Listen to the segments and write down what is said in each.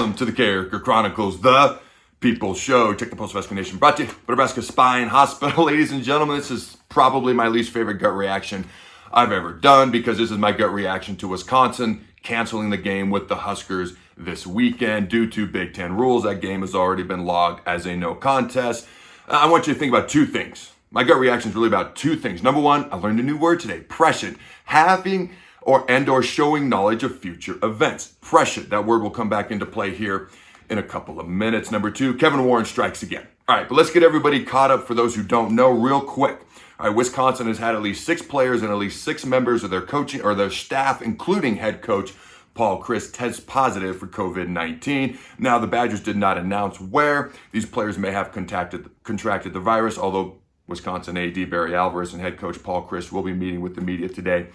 Welcome to the Carriker Chronicles, the People's Show. Check the Post of Nation. Brought to you by Nebraska-Spine Hospital. Ladies and gentlemen, this is probably my least favorite gut reaction I've ever done, because this is my gut reaction to Wisconsin canceling the game with the Huskers this weekend due to Big Ten rules. That game has already been logged as a no contest. I want you to think about two things. My gut reaction is really about two things. Number one, I learned a new word today, prescient. Having or showing knowledge of future events. Prescient, that word will come back into play here in a couple of minutes. Number two, Kevin Warren strikes again. All right, but let's get everybody caught up for those who don't know real quick. All right, Wisconsin has had at least 6 players and at least 6 members of their coaching or their staff, including head coach Paul Chryst, test positive for COVID-19. Now, the Badgers did not announce where these players may have contracted the virus, although Wisconsin AD Barry Alvarez and head coach Paul Chryst will be meeting with the media today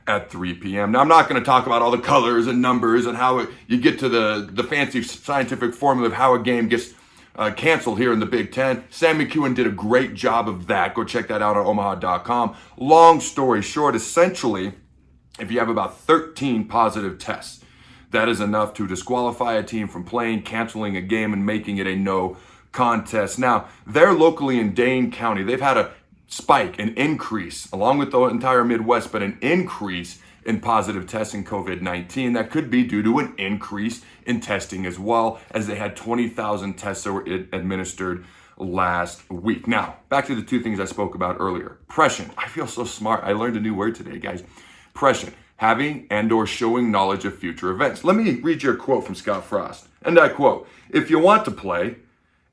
at 3 p.m. Now, I'm not going to talk about all the colors and numbers and how you get to the fancy scientific formula of how a game gets canceled here in the Big Ten. Sam McEwen did a great job of that. Go check that out on omaha.com. Long story short, essentially, if you have about 13 positive tests, that is enough to disqualify a team from playing, canceling a game, and making it a no contest. Now, they're locally in Dane County. They've had a spike, an increase, along with the entire Midwest, but an increase in positive tests in COVID-19. That could be due to an increase in testing as well, as they had 20,000 tests that were administered last week. Now, back to the two things I spoke about earlier. Prescient. I feel so smart. I learned a new word today, guys. Prescient. Having and or showing knowledge of future events. Let me read you a quote from Scott Frost. And I quote, "If you want to play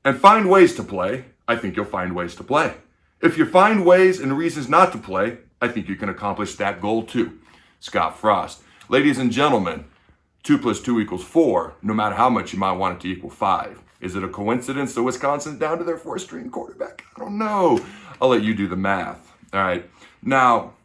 and find ways to play, I think you'll find ways to play. If you find ways and reasons not to play, I think you can accomplish that goal too." Scott Frost. Ladies and gentlemen, 2 + 2 = 4, no matter how much you might want it to equal 5. Is it a coincidence that Wisconsin's down to their 4th-string quarterback? I don't know. I'll let you do the math. All right. Now,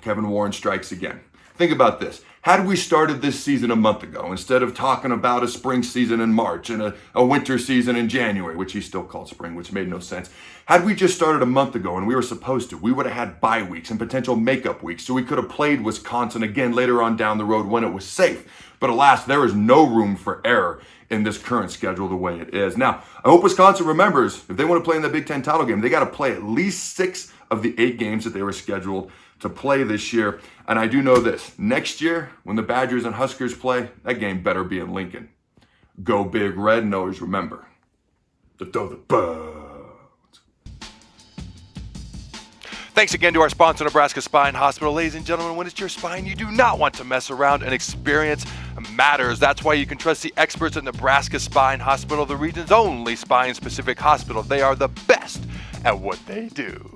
Kevin Warren strikes again. Think about this. Had we started this season a month ago, instead of talking about a spring season in March and a winter season in January, which he still called spring, which made no sense. Had we just started a month ago and we were supposed to, we would have had bye weeks and potential makeup weeks, so we could have played Wisconsin again later on down the road when it was safe. But alas, there is no room for error in this current schedule the way it is. Now, I hope Wisconsin remembers, if they want to play in the Big Ten title game, they got to play at least 6 of the 8 games that they were scheduled to play this year. And I do know this, next year, when the Badgers and Huskers play, that game better be in Lincoln. Go Big Red, and always remember to throw the bones. Thanks again to our sponsor, Nebraska-Spine Hospital. Ladies and gentlemen, when it's your spine, you do not want to mess around, and experience matters. That's why you can trust the experts at Nebraska-Spine Hospital, the region's only spine-specific hospital. They are the best at what they do.